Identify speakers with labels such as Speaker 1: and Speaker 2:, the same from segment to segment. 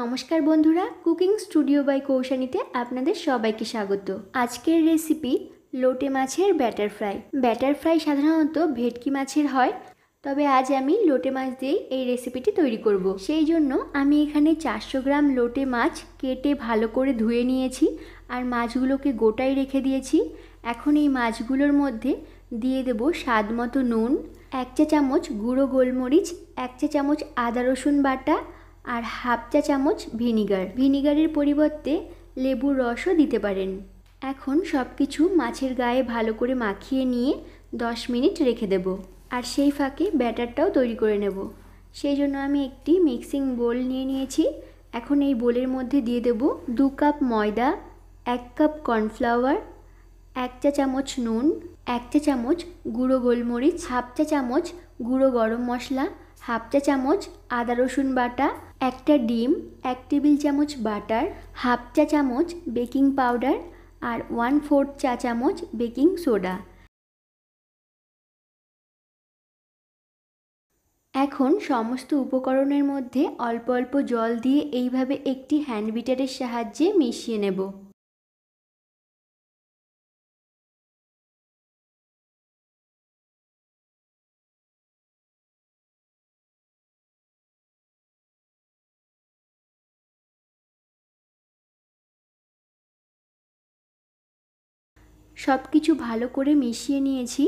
Speaker 1: নমস্কার বন্ধুরা, cooking studio by কৌশানীতে আপনাদের সবাইকে স্বাগত। আজকের রেসিপি লোটে মাছের ব্যাটার ফ্রাই। ব্যাটার ফ্রাই সাধারণত ভেটকি মাছের হয়, তবে আজ আমি লোটে মাছ দিয়েই এই রেসিপিটি তৈরি করব। সেই জন্য আমি এখানে 400 গ্রাম লোটে মাছ কেটে ভালো করে ধুয়ে নিয়েছি আর মাছগুলোকে গোটায় রেখে দিয়েছি। এখন এই মাছগুলোর মধ্যে দিয়ে দেব স্বাদ মতো নুন, 1 চা চামচ গুঁড়ো গোলমরিচ, 1 চা চামচ আদা রসুন বাটা আর হাফ চা চামচ ভিনিগারের পরিবর্তে লেবুর রসও দিতে পারেন। এখন সব কিছু মাছের গায়ে ভালো করে মাখিয়ে নিয়ে 10 মিনিট রেখে দেব। আর সেই ফাঁকে ব্যাটারটাও তৈরি করে নেব। সেই জন্য আমি একটি মিক্সিং বোল নিয়ে নিয়েছি। এখন এই বোলের মধ্যে দিয়ে দেব 2 কাপ ময়দা, 1 কাপ কর্নফ্লাওয়ার, 1 চা চামচ নুন, 1 চা চামচ গুঁড়ো গোলমরিচ, হাফ চা চামচ গুঁড়ো গরম মশলা, হাফ চা চামচ আদা রসুন বাটা, একটা ডিম, 1 টেবিল চামচ বাটার, হাফ চা চামচ বেকিং পাউডার আর 1/4 চা চামচ বেকিং সোডা। এখন সমস্ত উপকরণের মধ্যে অল্প অল্প জল দিয়ে এইভাবে একটি হ্যান্ড বিটারের সাহায্যে মিশিয়ে নেব। সব কিছু ভালো করে মিশিয়ে নিয়েছি।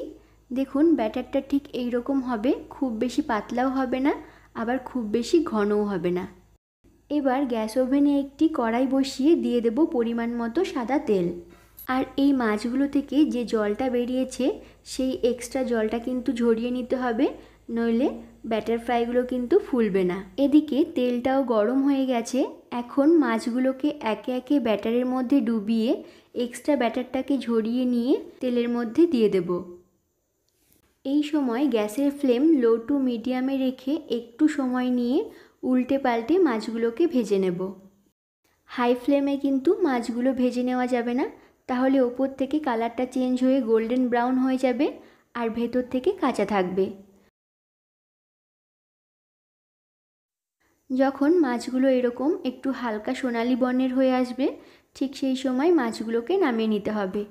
Speaker 1: দেখুন ব্যাটারটা ঠিক এই রকম হবে, খুব বেশি পাতলাও হবে না, আবার খুব বেশি ঘনও হবে না। এবার গ্যাস ওভেনে একটি কড়াই বসিয়ে দিয়ে দেব পরিমাণ মতো সাদা তেল। আর এই মাছগুলো থেকে যে জলটা বেরিয়েছে সেই এক্সট্রা জলটা কিন্তু ঝরিয়ে নিতে হবে, নইলে ব্যাটার ফ্রাইগুলো কিন্তু ফুলবে না। এদিকে তেলটাও গরম হয়ে গেছে। এখন মাছগুলোকে একে একে ব্যাটারের মধ্যে ডুবিয়ে এক্সট্রা ব্যাটারটাকে ঝরিয়ে নিয়ে তেলের মধ্যে দিয়ে দেব। এই সময় গ্যাসের ফ্লেম লো টু মিডিয়ামে রেখে একটু সময় নিয়ে উল্টে পাল্টে মাছগুলোকে ভেজে নেব। হাই ফ্লেমে কিন্তু মাছগুলো ভেজে নেওয়া যাবে না, তাহলে ওপর থেকে কালারটা চেঞ্জ হয়ে গোল্ডেন ব্রাউন হয়ে যাবে আর ভেতর থেকে কাঁচা থাকবে। যখন মাছগুলো এরকম একটু হালকা সোনালি বর্ণের হয়ে আসবে, ঠিক সেই সময় মাছগুলোকে নামিয়ে নিতে হবে।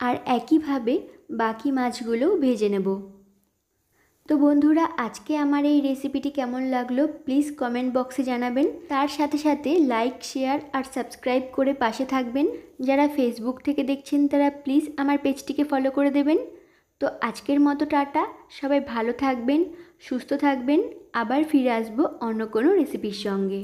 Speaker 1: আর একইভাবে বাকি মাছগুলোও ভেজে নেব। তো বন্ধুরা, আজকে আমার এই রেসিপিটি কেমন লাগলো প্লিজ কমেন্ট বক্সে জানাবেন। তার সাথে সাথে লাইক, শেয়ার আর সাবস্ক্রাইব করে পাশে থাকবেন। যারা ফেসবুক থেকে দেখছেন তারা প্লিজ আমার পেজটিকে ফলো করে দেবেন। তো আজকের মতো টাটা, সবাই ভালো থাকবেন, সুস্থ থাকবেন। আবার ফিরে আসবো অন্য কোনো রেসিপির সঙ্গে।